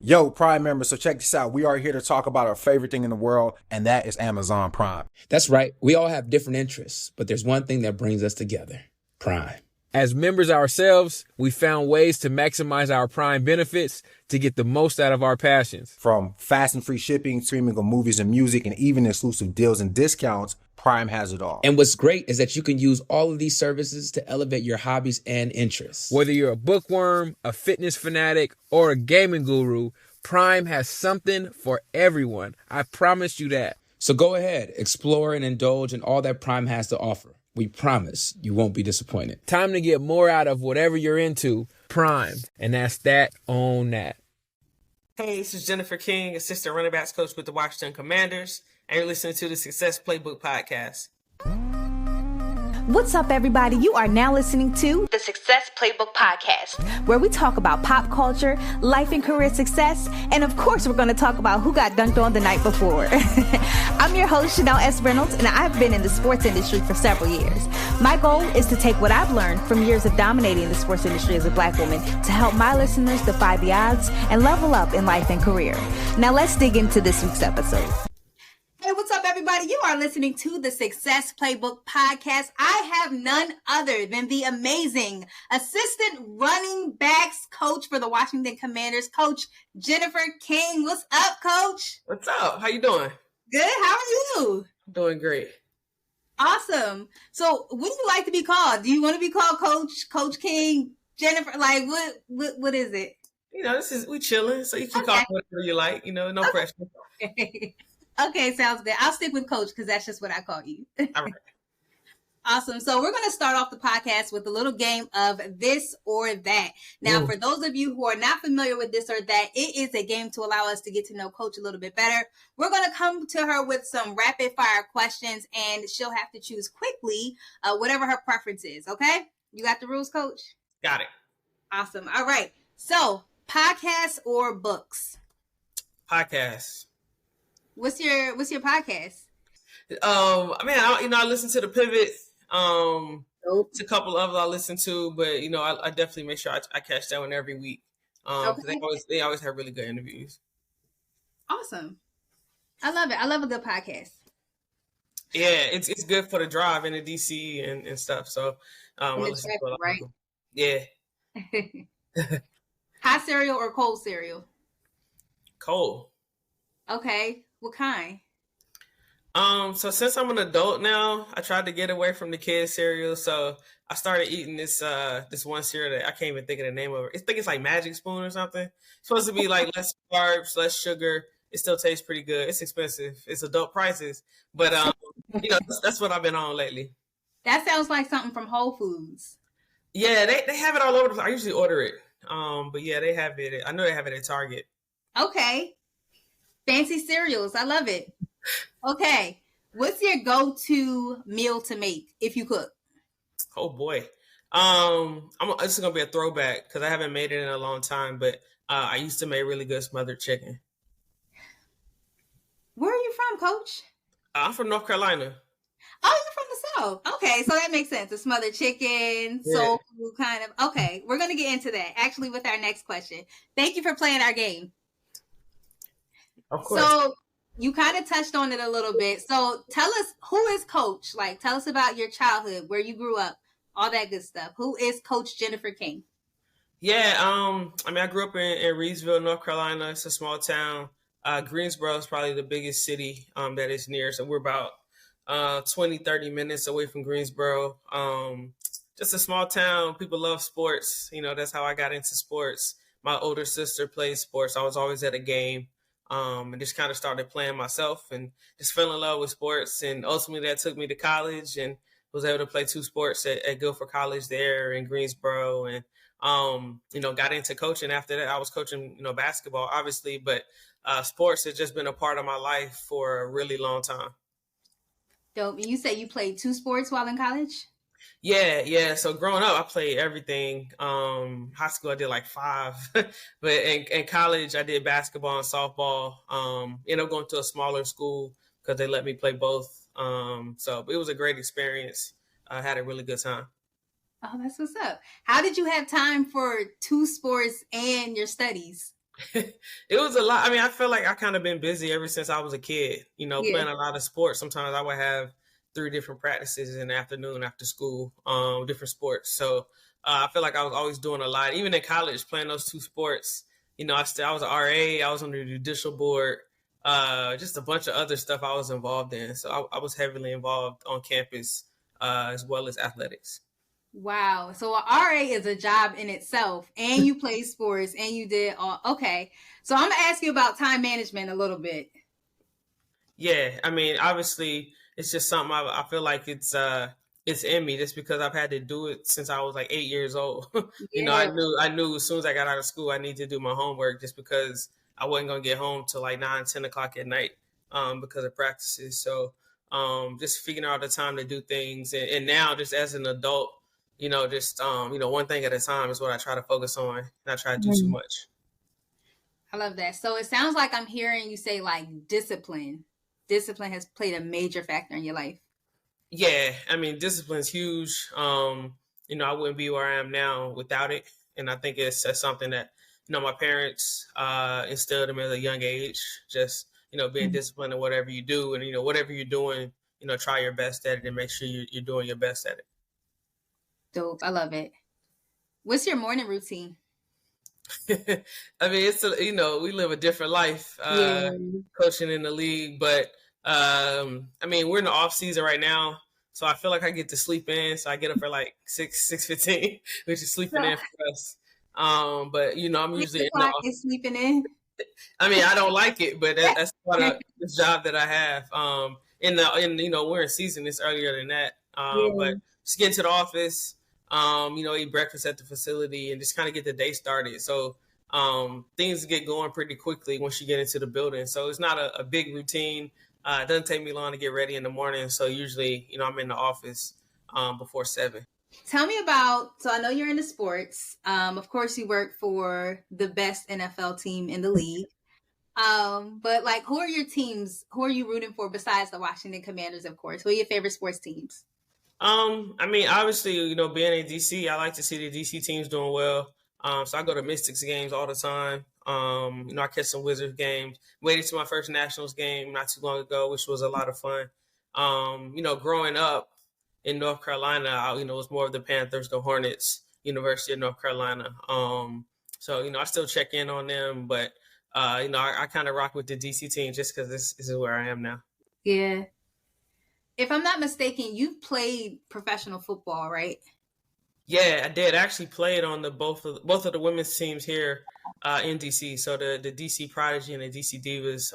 Yo, Prime members, so check this out. We are here to talk about our favorite thing in the world, and that is Amazon Prime. That's right. We all have different interests, but there's one thing that brings us together: Prime. As members ourselves, we found ways to maximize our Prime benefits to get the most out of our passions. From fast and free shipping, streaming of movies and music, and even exclusive deals and discounts, Prime has it all. And what's great is that you can use all of these services to elevate your hobbies and interests. Whether you're a bookworm, a fitness fanatic, or a gaming guru, Prime has something for everyone. I promise you that. So go ahead, explore and indulge in all that Prime has to offer. We promise you won't be disappointed. Time to get more out of whatever you're into. Prime. And that's that on that. Hey, this is Jennifer King, assistant running backs coach with the Washington Commanders, and you're listening to the Success Playbook Podcast. What's up, everybody? You are now listening to the Success Playbook Podcast, where we talk about pop culture, life and career success, and of course, we're going to talk about who got dunked on the night before. I'm your host, Chanel S. Reynolds, and I've been in the sports industry for several years. My goal is to take what I've learned from years of dominating the sports industry as a Black woman to help my listeners defy the odds and level up in life and career. Now, let's dig into this week's episode. Hey, what's up, everybody? You are listening to the Success Playbook Podcast. I have none other than the amazing assistant running backs coach for the Washington Commanders, Coach Jennifer King. What's up, Coach? What's up? How you doing? Good. How are you? Doing great. Awesome. So, what do you like to be called? Do you want to be called Coach King, Jennifer? Like, what is it? You know, we chilling, so you can call me whatever you like. You know, no pressure. Okay, sounds good. I'll stick with Coach because that's just what I call you. All right. Awesome. So we're going to start off the podcast with a little game of this or that. Now, for those of you who are not familiar with this or that, it is a game to allow us to get to know Coach a little bit better. We're going to come to her with some rapid fire questions, and she'll have to choose quickly whatever her preference is. Okay? You got the rules, Coach? Got it. Awesome. All right. So, podcasts or books? Podcast. What's your podcast? I listen to the Pivot. Nope. It's a couple of I listen to, but I definitely make sure I catch that one every week. Okay. They always have really good interviews. Awesome. I love it. I love a good podcast. Yeah, it's good for the drive into DC and stuff. So I listen to a lot right? of them. Yeah. Hot cereal or cold cereal? Cold. Okay. What kind? So since I'm an adult now, I tried to get away from the kids cereal. So I started eating this one cereal that I can't even think of the name of it. I think it's like Magic Spoon or something. It's supposed to be like less carbs, less sugar. It still tastes pretty good. It's expensive. It's adult prices, but that's what I've been on lately. That sounds like something from Whole Foods. Yeah, they have it all over the place. I usually order it. But yeah, they have it. I know they have it at Target. Okay. Fancy cereals. I love it. Okay. What's your go-to meal to make if you cook? Oh boy. This is gonna be a throwback because I haven't made it in a long time, but I used to make really good smothered chicken. Where are you from, Coach? I'm from North Carolina. Oh, you're from the South. Okay, so that makes sense. A smothered chicken, soul food kind of. Okay, we're gonna get into that actually with our next question. Thank you for playing our game. Of course. So you kind of touched on it a little bit. So tell us, who is Coach? Like, tell us about your childhood, where you grew up, all that good stuff. Who is Coach Jennifer King? Yeah, I grew up in Reedsville, North Carolina. It's a small town. Greensboro is probably the biggest city that is near. So we're about 20, 30 minutes away from Greensboro. Just a small town. People love sports. That's how I got into sports. My older sister played sports. I was always at a game. And just kind of started playing myself and just fell in love with sports. And ultimately that took me to college and was able to play 2 sports at Guilford College there in Greensboro. And, got into coaching after that. I was coaching, basketball, obviously, but sports has just been a part of my life for a really long time. Dope. And you said you played 2 sports while in college? Yeah. So growing up, I played everything. High school, I did like 5, but in college, I did basketball and softball. Ended up going to a smaller school because they let me play both. So it was a great experience. I had a really good time. Oh, that's what's up. How did you have time for 2 sports and your studies? It was a lot. I mean, I feel like I kind of been busy ever since I was a kid, Yeah. playing a lot of sports. Sometimes I would have 3 different practices in the afternoon after school, different sports. So I feel like I was always doing a lot. Even in college, playing those 2 sports, I was an RA, I was on the judicial board, just a bunch of other stuff I was involved in. So I was heavily involved on campus, as well as athletics. Wow. So a RA is a job in itself, and you play sports, and you did all. Okay. So I'm gonna ask you about time management a little bit. Yeah, I mean, obviously, it's just something I feel like it's in me just because I've had to do it since I was like 8 years old. Yeah. I knew as soon as I got out of school I need to do my homework just because I wasn't gonna get home till like 9, 10 o'clock at night, because of practices. So just figuring out the time to do things, and now just as an adult, just one thing at a time is what I try to focus on, and I try to do too much. I love that. So it sounds like I'm hearing you say like discipline. Discipline has played a major factor in your life. Yeah, I mean, discipline's huge. I wouldn't be where I am now without it, and I think it's something that my parents instilled in me at a young age. Just being disciplined in whatever you do, and whatever you're doing, try your best at it and make sure you're doing your best at it. Dope. I love it. What's your morning routine? I mean, we live a different life, Yeah. coaching in the league, but I mean, we're in the off season right now, so I feel like I get to sleep in. So I get up at like 6:15, which is sleeping in for us. But I'm usually in the off. Is sleeping in. I mean, I don't like it, but that's part of this job that I have. We're in season. It's earlier than that. But just get into the office. Eat breakfast at the facility and just kind of get the day started. So things get going pretty quickly once you get into the building. So it's not a big routine. It doesn't take me long to get ready in the morning. So usually, I'm in the office before 7. Tell me about, so I know you're into sports. Of course, you work for the best NFL team in the league. But like, who are your teams? Who are you rooting for besides the Washington Commanders, of course? Who are your favorite sports teams? I mean, obviously, being in DC, I like to see the DC teams doing well. So I go to Mystics games all the time. I catch some Wizards games. Waited to my first Nationals game not too long ago, which was a lot of fun. Growing up in North Carolina, it was more of the Panthers, the Hornets, University of North Carolina. So I still check in on them, but I kind of rock with the DC team just because this is where I am now. Yeah. If I'm not mistaken, you've played professional football, right? Yeah, I did. I actually played on both of the women's teams here in DC. So the DC Prodigy and the DC Divas.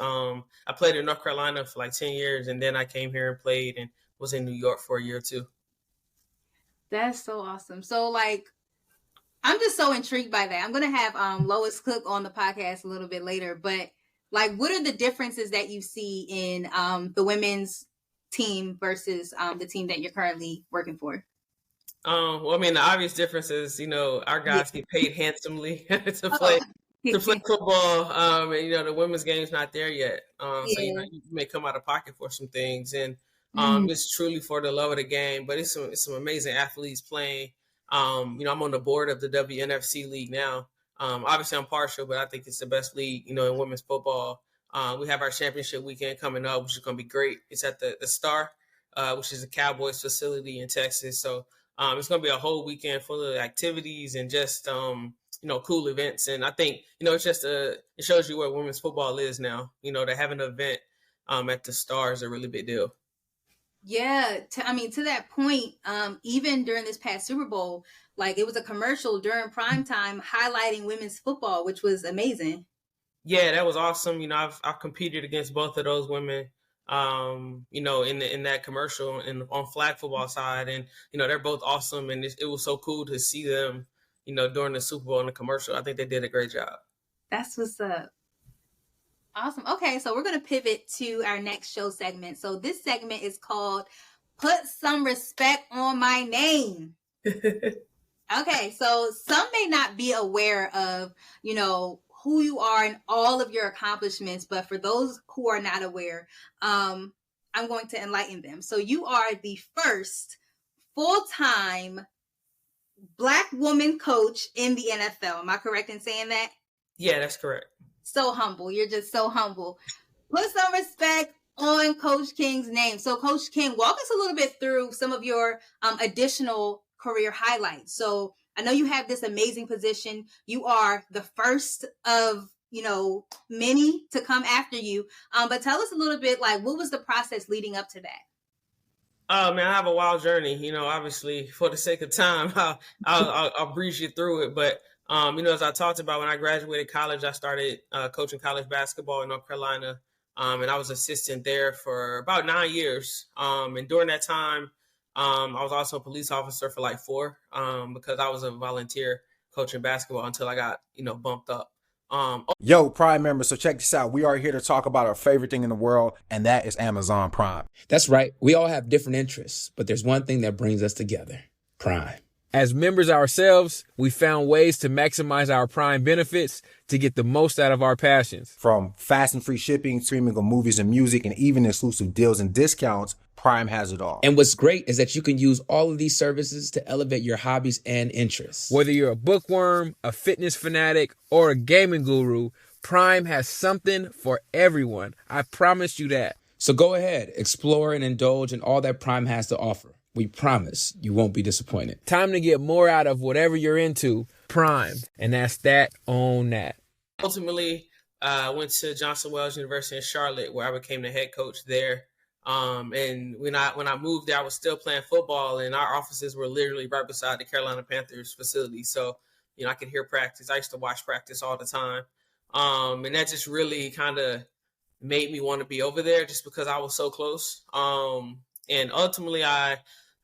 I played in North Carolina for like 10 years, and then I came here and played and was in New York for a year or two. That's so awesome. So like, I'm just so intrigued by that. I'm gonna have Lois Cook on the podcast a little bit later, but like, what are the differences that you see in the women's team versus the team that you're currently working for? Well, I mean, the obvious difference is, our guys get paid handsomely to play football. And the women's game's not there yet. So you may come out of pocket for some things, and it's truly for the love of the game. But it's some amazing athletes playing. I'm on the board of the WNFC league now. Obviously I'm partial, but I think it's the best league, in women's football. We have our championship weekend coming up, which is going to be great. It's at the Star, which is a Cowboys facility in Texas. So it's going to be a whole weekend full of activities and just, cool events. And I think, it's just it shows you where women's football is now. To have an event at the Star is a really big deal. Yeah. To that point, even during this past Super Bowl, like it was a commercial during prime time highlighting women's football, which was amazing. Yeah, that was awesome. I've competed against both of those women, in that commercial and on flag football side. And, they're both awesome. And it was so cool to see them, during the Super Bowl and the commercial. I think they did a great job. That's what's up. Awesome. Okay, so we're going to pivot to our next show segment. So this segment is called Put Some Respect on My Name. Okay, so some may not be aware of, who you are and all of your accomplishments, but for those who are not aware, I'm going to enlighten them. So you are the first full-time Black woman coach in the NFL. Am I correct in saying that? Yeah, that's correct. So humble. You're just so humble. Put some respect on Coach King's name. So, Coach King, walk us a little bit through some of your additional career highlights. So, I know you have this amazing position. You are the first of many to come after you. But tell us a little bit, like, what was the process leading up to that? Oh man, I have a wild journey. Obviously for the sake of time, I'll breeze you through it. But as I talked about, when I graduated college, I started coaching college basketball in North Carolina, and I was assistant there for about 9 years. And during that time, I was also a police officer for like 4, because I was a volunteer coaching basketball until I got bumped up. Yo, Prime members, so check this out. We are here to talk about our favorite thing in the world, and that is Amazon Prime. That's right. We all have different interests, but there's one thing that brings us together: Prime. As members ourselves, we found ways to maximize our Prime benefits to get the most out of our passions. From fast and free shipping, streaming of movies and music, and even exclusive deals and discounts, Prime has it all. And what's great is that you can use all of these services to elevate your hobbies and interests. Whether you're a bookworm, a fitness fanatic, or a gaming guru, Prime has something for everyone. I promise you that. So go ahead, explore and indulge in all that Prime has to offer. We promise you won't be disappointed. Time to get more out of whatever you're into. Prime. And that's that on that. Ultimately, I went to Johnson Wales University in Charlotte, where I became the head coach there. And when I moved there, I was still playing football, and our offices were literally right beside the Carolina Panthers facility. So, I could hear practice. I used to watch practice all the time. And that just really kind of made me want to be over there, just because I was so close. And ultimately, I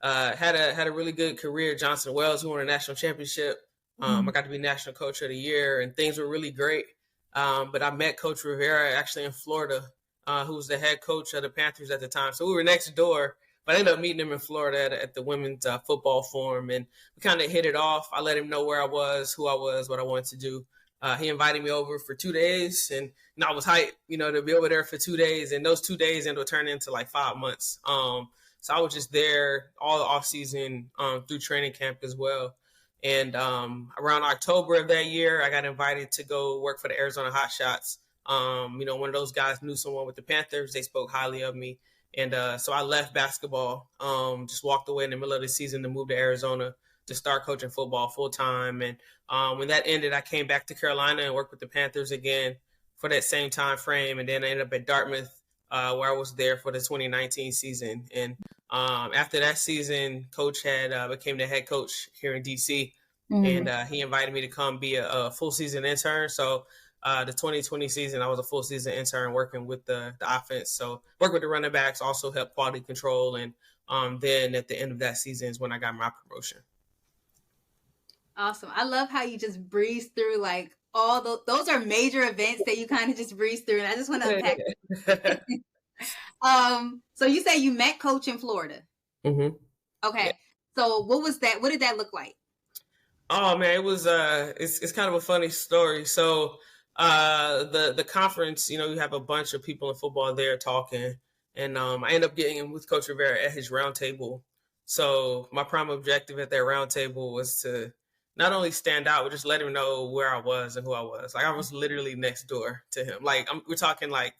had a really good career at Johnson Wales. We won a national championship. I got to be national coach of the year, and things were really great. But I met Coach Rivera actually in Florida, who was the head coach of the Panthers at the time. So we were next door, but I ended up meeting him in Florida at the women's football forum, and we kind of hit it off. I let him know where I was, who I was, what I wanted to do. He invited me over for 2 days, and I was hyped, to be over there for 2 days. And those 2 days ended up turning into like 5 months. So I was just there all the off season through training camp as well. And around October of that year, I got invited to go work for the Arizona Hotshots. One of those guys knew someone with the Panthers. They spoke highly of me. And so I left basketball, just walked away in the middle of the season to move to Arizona to start coaching football full time. And when that ended, I came back to Carolina and worked with the Panthers again for that same time frame. And then I ended up at Dartmouth, where I was there for the 2019 season. And after that season, Coach had became the head coach here in DC. And he invited me to come be a full season intern. So the 2020 season, I was a full season intern working with the offense. So work with the running backs, also help quality control. And then at the end of that season is when I got my promotion. Awesome. I love how you just breeze through like all those are major events that you kind of just breeze through. And I just want to unpack. So you say you met Coach in Florida. Mm-hmm. Okay. Yeah. So what was that? What did that look like? Oh man, it was it's kind of a funny story. So the conference, you have a bunch of people in football there talking, and I ended up getting with Coach Rivera at his round table. So my prime objective at that round table was to not only stand out, but just let him know where I was and who I was. Like I was literally next door to him. Like we're talking like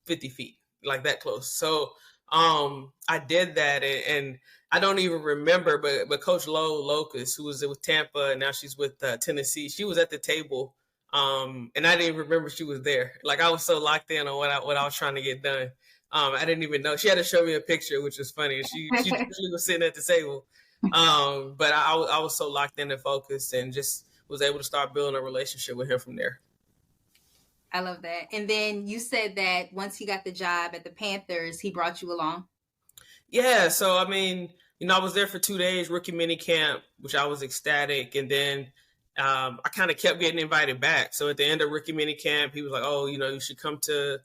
50 feet, like that close. So I did that, and I don't even remember, but Coach Locust, who was with Tampa, and now she's with Tennessee, she was at the table, and I didn't even remember she was there. Like I was so locked in on what I was trying to get done. I didn't even know. She had to show me a picture, which was funny. She usually was sitting at the table, but I was so locked in and focused, and just was able to start building a relationship with him from there. I love that. And then you said that once he got the job at the Panthers, he brought you along. Yeah. So, I mean, I was there for 2 days, rookie mini camp, which I was ecstatic. And then I kind of kept getting invited back. So at the end of rookie mini camp, he was like, oh, you should come to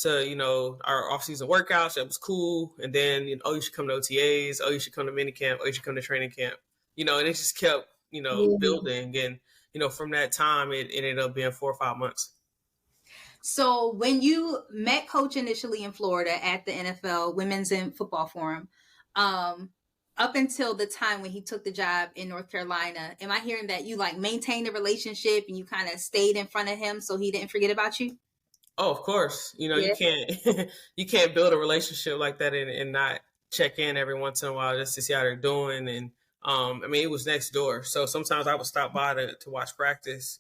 our off-season workouts. That was cool. And then, oh, you should come to OTAs. Oh, you should come to mini camp. Oh, you should come to training camp. And it just kept, building. And, from that time, it ended up being 4 or 5 months. So when you met Coach initially in Florida at the NFL Women's and Football Forum, up until the time when he took the job in North Carolina, am I hearing that you like maintained the relationship and you kind of stayed in front of him so he didn't forget about you? Oh, of course. You Yeah. can't you can't build a relationship like that and not check in every once in a while just to see how they're doing. And I mean, it was next door, so sometimes I would stop by to watch practice,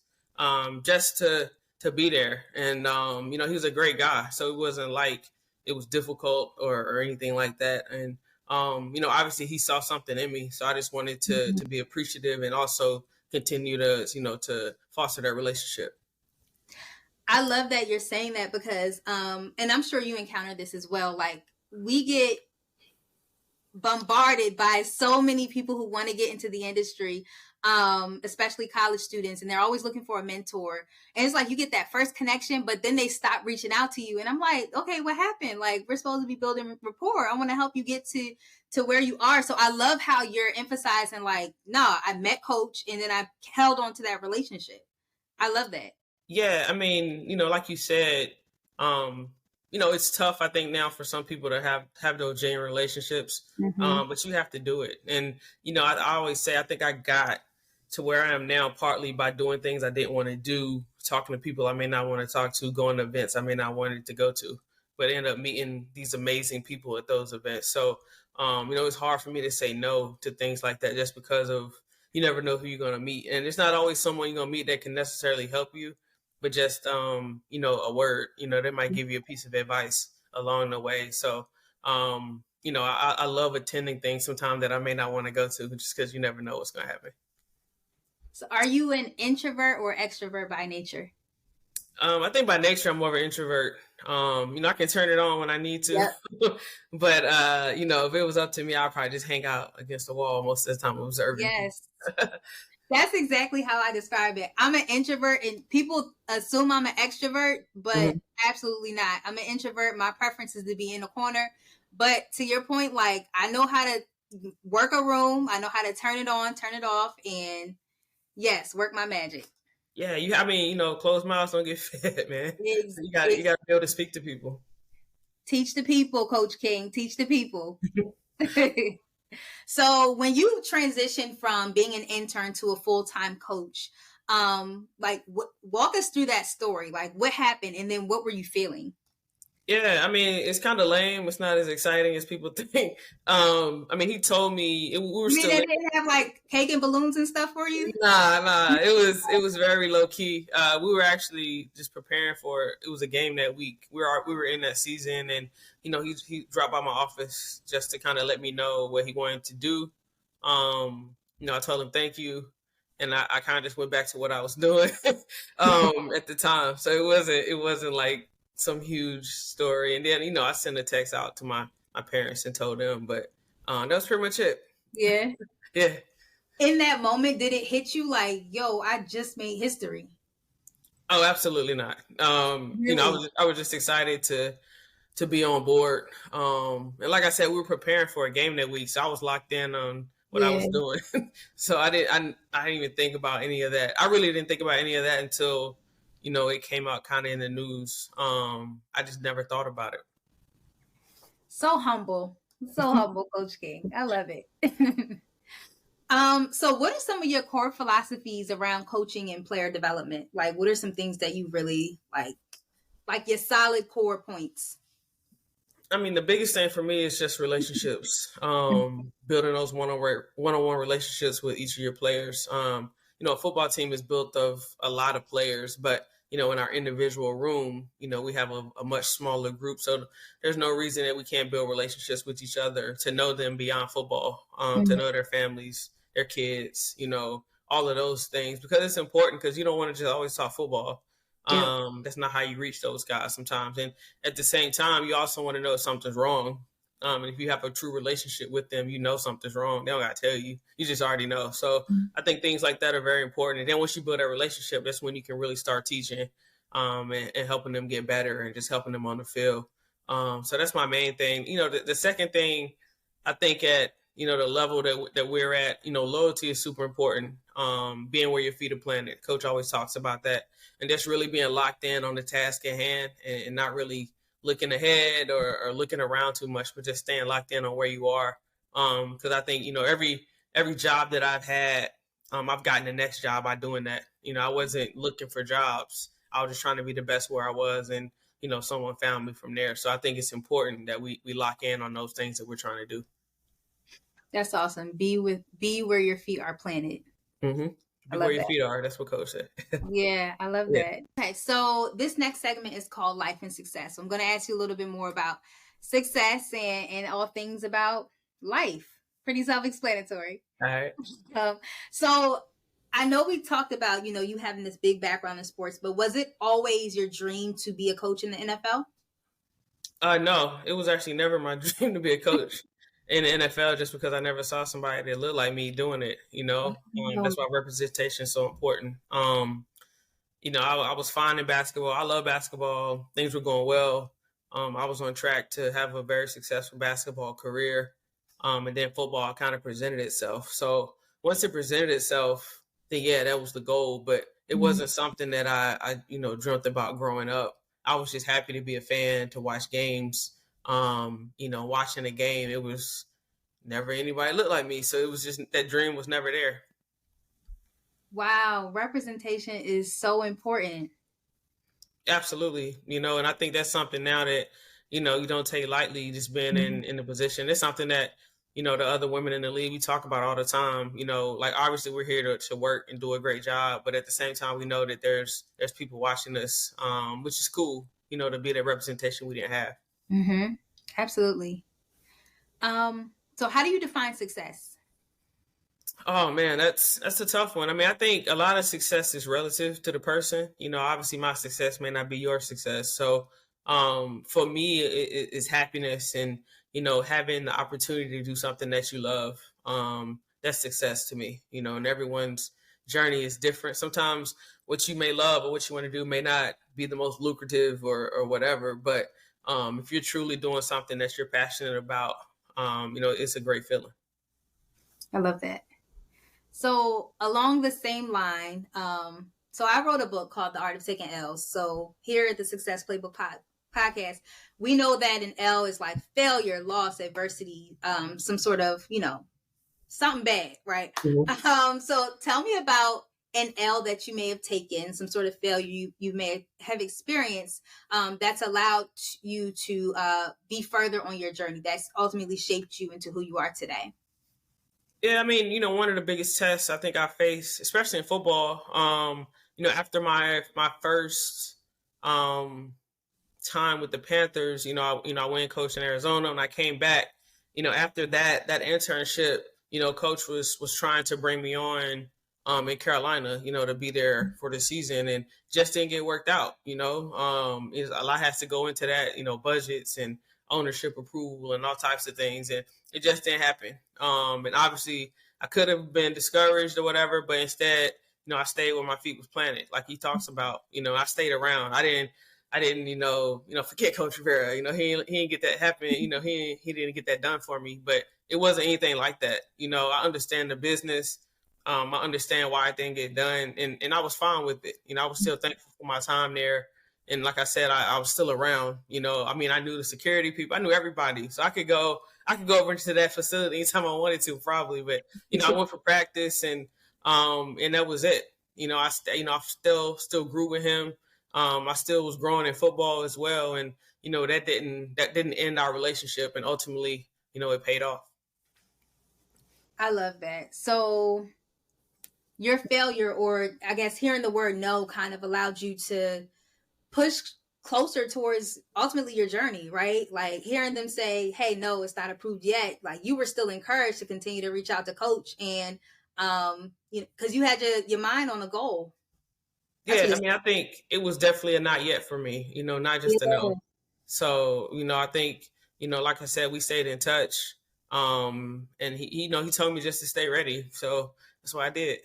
just to be there. And he was a great guy, so it wasn't like it was difficult or anything like that. And obviously he saw something in me, so I just wanted to be appreciative and also continue to foster that relationship. I love that you're saying that because, and I'm sure you encounter this as well. Like we get bombarded by so many people who want to get into the industry, especially college students, and they're always looking for a mentor. And it's like you get that first connection, but then they stop reaching out to you. And I'm like, okay, what happened? Like we're supposed to be building rapport. I want to help you get to where you are. So I love how you're emphasizing like, no, I met Coach and then I held on to that relationship. I love that. Yeah, I mean, like you said, it's tough, I think, now for some people to have those genuine relationships, but you have to do it. And, I always say, I think I got to where I am now partly by doing things I didn't want to do, talking to people I may not want to talk to, going to events I may not wanted to go to, but end up meeting these amazing people at those events. So, it's hard for me to say no to things like that just because of you never know who you're going to meet. And it's not always someone you're going to meet that can necessarily help you, but just, a word, they might give you a piece of advice along the way. So, I love attending things sometimes that I may not want to go to just because you never know what's going to happen. So are you an introvert or extrovert by nature? I think by nature, I'm more of an introvert. I can turn it on when I need to, yep. But, if it was up to me, I'd probably just hang out against the wall most of the time observing. Yes. That's exactly how I describe it. I'm an introvert and people assume I'm an extrovert, but absolutely not. I'm an introvert. My preference is to be in a corner. But to your point, like I know how to work a room. I know how to turn it on, turn it off, and yes, work my magic. Yeah, closed mouths don't get fed, man. You got to be able to speak to people. Teach the people, Coach King. Teach the people. So when you transition from being an intern to a full-time coach, walk us through that story. Like what happened and then what were you feeling? Yeah, I mean, it's kind of lame. It's not as exciting as people think. He told me we were still. They didn't have like cake and balloons and stuff for you? Nah. It was very low key. We were actually just preparing for it. It was a game that week. We were in that season, and he dropped by my office just to kind of let me know what he wanted to do. I told him thank you, and I kind of just went back to what I was doing at the time. So it wasn't like some huge story. And then, I sent a text out to my parents and told them, but that was pretty much it. Yeah. Yeah. In that moment, did it hit you like, yo, I just made history? Oh, absolutely not. Really? I was just excited to be on board. And like I said, we were preparing for a game that week, so I was locked in on what I was doing. So I didn't even think about any of that. I really didn't think about any of that until it came out kind of in the news. I just never thought about it. So humble, Coach King. I love it. So what are some of your core philosophies around coaching and player development? Like, what are some things that you really like your solid core points? I mean, the biggest thing for me is just relationships, building those one-on-one relationships with each of your players. A football team is built of a lot of players, but in our individual room, we have a much smaller group. So there's no reason that we can't build relationships with each other, to know them beyond football, to know their families, their kids, all of those things, because it's important, because you don't want to just always talk football. Yeah. That's not how you reach those guys sometimes. And at the same time, you also want to know if something's wrong. And if you have a true relationship with them, something's wrong. They don't got to tell you. You just already know. So I think things like that are very important. And then once you build that relationship, that's when you can really start teaching and helping them get better and just helping them on the field. So that's my main thing. The second thing, I think at, the level that we're at, loyalty is super important. Being where your feet are planted. Coach always talks about that. And just really being locked in on the task at hand and not really looking ahead or looking around too much, but just staying locked in on where you are Because I think, every job that I've had, I've gotten the next job by doing that. I wasn't looking for jobs. I was just trying to be the best where I was, and someone found me from there. So I think it's important that we lock in on those things that we're trying to do. That's awesome. Be where your feet are planted. Mm-hmm. Be where your feet are. That's what Coach said. Yeah, I love that. Okay, so this next segment is called Life and Success. So I'm going to ask you a little bit more about success and all things about life. Pretty self-explanatory. All right. So I know we talked about, you having this big background in sports, but was it always your dream to be a coach in the NFL? No, it was actually never my dream to be a coach in the NFL, just because I never saw somebody that looked like me doing it. That's why representation is so important. I was fine in basketball. I love basketball. Things were going well. I was on track to have a very successful basketball career. And then football kind of presented itself. So once it presented itself, then that was the goal. But it wasn't something that I dreamt about growing up. I was just happy to be a fan, to watch games. Watching a game, it was never anybody looked like me. So it was just, that dream was never there. Wow. Representation is so important. Absolutely. And I think that's something now that, you don't take lightly, just being in the position. It's something that, the other women in the league, we talk about all the time. Like, obviously we're here to work and do a great job, but at the same time, we know that there's people watching us, which is cool, to be that representation we didn't have. Mm-hmm. Absolutely. So how do you define success? Oh man, that's a tough one. I mean, I think a lot of success is relative to the person. Obviously my success may not be your success. So for me, it's happiness and, having the opportunity to do something that you love. That's success to me, and everyone's journey is different. Sometimes what you may love or what you want to do may not be the most lucrative or whatever. But if you're truly doing something that you're passionate about, it's a great feeling. I love that. So along the same line, so I wrote a book called The Art of Taking L's. So here at the Success Playbook podcast, we know that an L is like failure, loss, adversity, some sort of, something bad, right? Mm-hmm. So tell me about an L that you may have taken, some sort of failure you may have experienced, that's allowed you to be further on your journey, that's ultimately shaped you into who you are today. Yeah, I mean, one of the biggest tests I think I faced, especially in football, after my first time with the Panthers, I went coach in Arizona, and I came back, after that internship, coach was trying to bring me on in Carolina, to be there for the season, and just didn't get worked out. A lot has to go into that, budgets and ownership approval and all types of things, and it just didn't happen. And obviously I could have been discouraged or whatever, but instead, I stayed where my feet was planted. Like he talks about, I stayed around. I didn't, forget Coach Rivera. He didn't get that happen. He didn't get that done for me, but it wasn't anything like that. I understand the business. I understand why it didn't get done, and I was fine with it. I was still thankful for my time there. And like I said, I was still around, I knew the security people, I knew everybody. So I could go over into that facility anytime I wanted to, probably. But, I went for practice and that was it. I still grew with him. I still was growing in football as well. And, that didn't end our relationship. And ultimately, it paid off. I love that. So your failure, or I guess hearing the word no, kind of allowed you to push closer towards ultimately your journey, right? Like hearing them say, hey, no, it's not approved yet. Like you were still encouraged to continue to reach out to coach, and, cause you had your mind on a goal. That's I think it was definitely a not yet for me, not just a no. So, I think, like I said, we stayed in touch. And he told me just to stay ready. So that's what I did,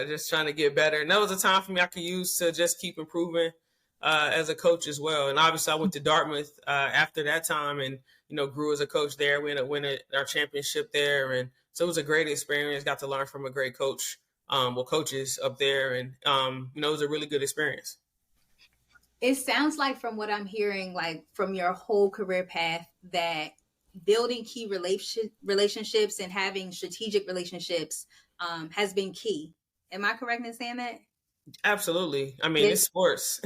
just trying to get better. And that was a time for me I could use to just keep improving as a coach as well. And obviously I went to Dartmouth after that time and, grew as a coach there. We ended up winning our championship there. And so it was a great experience. Got to learn from a great coach, coaches up there. And, it was a really good experience. It sounds like from what I'm hearing, like from your whole career path, that building key relationships and having strategic relationships has been key. Am I correct in saying that? Absolutely. I mean, Yes. it's sports.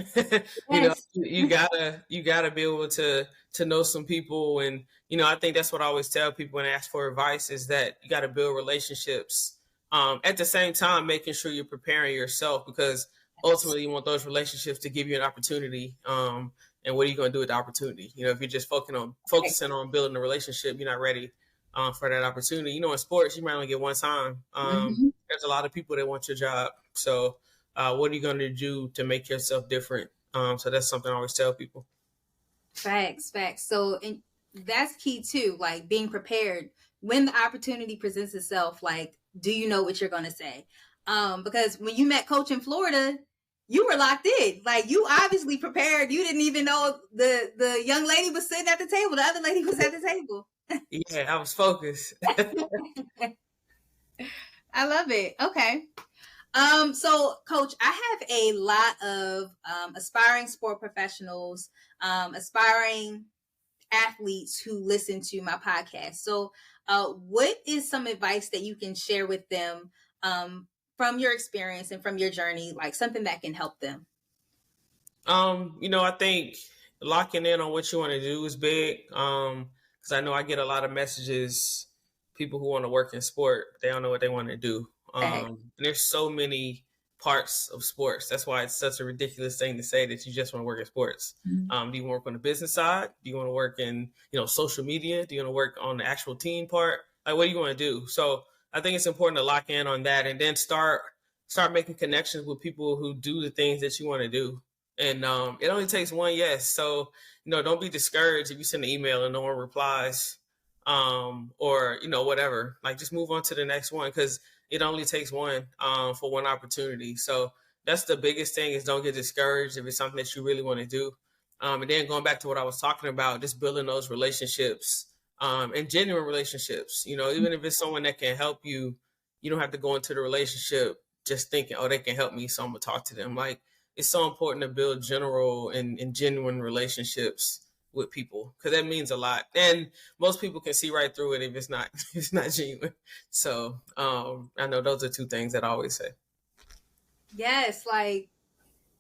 Yes. You gotta be able to know some people, and I think that's what I always tell people when they ask for advice is that you got to build relationships. At the same time, making sure you're preparing yourself, because ultimately you want those relationships to give you an opportunity. And what are you going to do with the opportunity? If you're just focusing on building a relationship, you're not ready for that opportunity. In sports, you might only get one time. There's a lot of people that want your job. So what are you going to do to make yourself different? So that's something I always tell people. Facts. So that's key too, like being prepared when the opportunity presents itself. Like, do you know what you're going to say? Because when you met Coach in Florida, you were locked in. Like, you obviously prepared. You didn't even know the young lady was sitting at the table. The other lady was at the table. Yeah, I was focused. I love it. Okay. So Coach, I have a lot of aspiring sport professionals, aspiring athletes who listen to my podcast. So what is some advice that you can share with them from your experience and from your journey, like something that can help them? I think locking in on what you want to do is big. Because I know I get a lot of messages, people who want to work in sport, they don't know what they want to do. And there's so many parts of sports. That's why it's such a ridiculous thing to say that you just want to work in sports. Do you work on the business side? Do you want to work in, social media? Do you want to work on the actual team part? Like, what do you want to do? So I think it's important to lock in on that, and then start making connections with people who do the things that you want to do. And it only takes one yes. So, don't be discouraged if you send an email and no one replies, or, whatever. Like, just move on to the next one, because it only takes one for one opportunity. So that's the biggest thing, is don't get discouraged if it's something that you really want to do. And then going back to what I was talking about, just building those relationships and genuine relationships. Even if it's someone that can help you, you don't have to go into the relationship just thinking, oh, they can help me, so I'm going to talk to them. Like, it's so important to build general and genuine relationships with people, because that means a lot, and most people can see right through it if it's not genuine. So I know those are two things that I always say. Yes, like,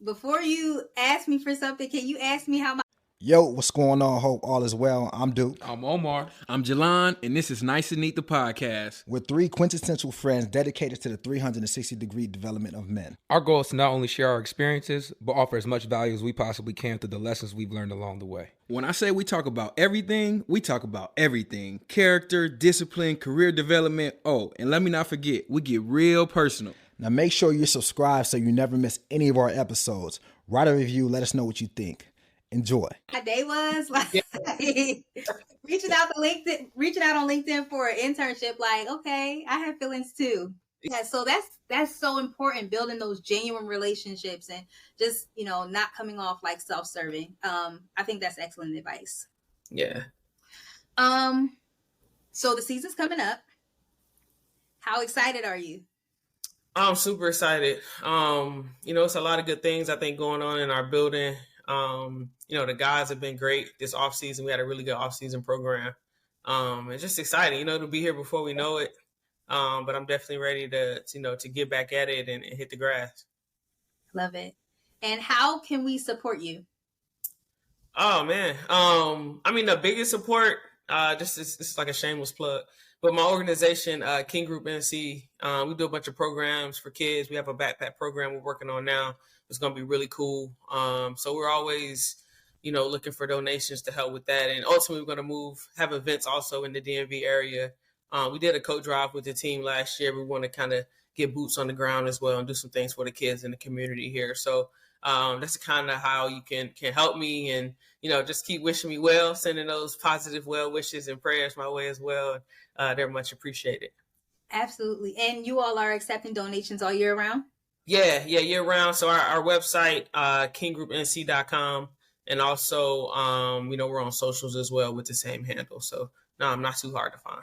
before you ask me for something, can you ask me how my Yo, what's going on? Hope all is well. I'm Duke. I'm Omar. I'm Jalan, and this is Nice and Neat, the podcast. We're three quintessential friends dedicated to the 360-degree development of men. Our goal is to not only share our experiences, but offer as much value as we possibly can through the lessons we've learned along the way. When I say we talk about everything, we talk about everything. Character, discipline, career development. Oh, and let me not forget, we get real personal. Now make sure you're subscribed so you never miss any of our episodes. Write a review, let us know what you think. Enjoy. My day was like reaching out on LinkedIn for an internship. Like, okay, I have feelings too. Yeah, so that's so important, building those genuine relationships and just not coming off like self-serving. I think that's excellent advice. Yeah. So the season's coming up. How excited are you? I'm super excited. It's a lot of good things I think going on in our building. The guys have been great this off season. We had a really good off season program. It's just exciting, to be here before we know it. But I'm definitely ready to get back at it and hit the grass. Love it. And how can we support you? Oh man. The biggest support, this is like a shameless plug, but my organization, King Group NC, we do a bunch of programs for kids. We have a backpack program we're working on now. It's going to be really cool. So we're always, looking for donations to help with that. And ultimately, we're going to have events also in the DMV area. We did a coat drive with the team last year. We want to kind of get boots on the ground as well and do some things for the kids in the community here. So that's kind of how you can help me and, just keep wishing me well, sending those positive well wishes and prayers my way as well. They're much appreciated. Absolutely. And you all are accepting donations all year round? Yeah, year round. So our website, kinggroupnc.com. And also, we're on socials as well with the same handle. So no, I'm not too hard to find.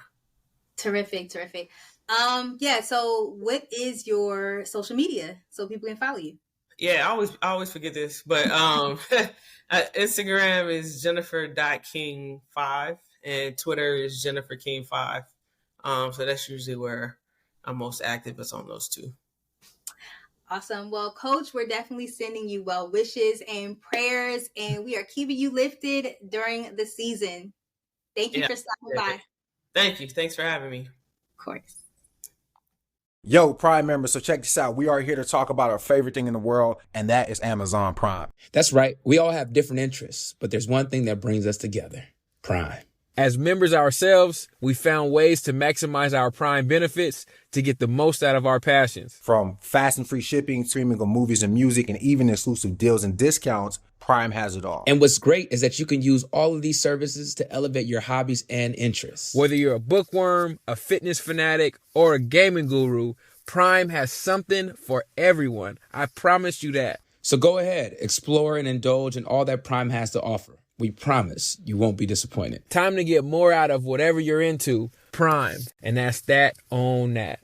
Terrific. So what is your social media so people can follow you? Yeah, I always forget this, but Instagram is Jennifer.King5. and Twitter is Jennifer King 5. So that's usually where I'm most active, is on those two. Awesome. Well, Coach, we're definitely sending you well wishes and prayers, and we are keeping you lifted during the season. Thank you for stopping by. Thank you. Thanks for having me. Of course. Yo, Prime members, so check this out. We are here to talk about our favorite thing in the world, and that is Amazon Prime. That's right. We all have different interests, but there's one thing that brings us together: Prime. As members ourselves, we found ways to maximize our Prime benefits to get the most out of our passions. From fast and free shipping, streaming of movies and music, and even exclusive deals and discounts, Prime has it all. And what's great is that you can use all of these services to elevate your hobbies and interests. Whether you're a bookworm, a fitness fanatic, or a gaming guru, Prime has something for everyone. I promise you that. So go ahead, explore and indulge in all that Prime has to offer. We promise you won't be disappointed. Time to get more out of whatever you're into. Prime. And that's that on that.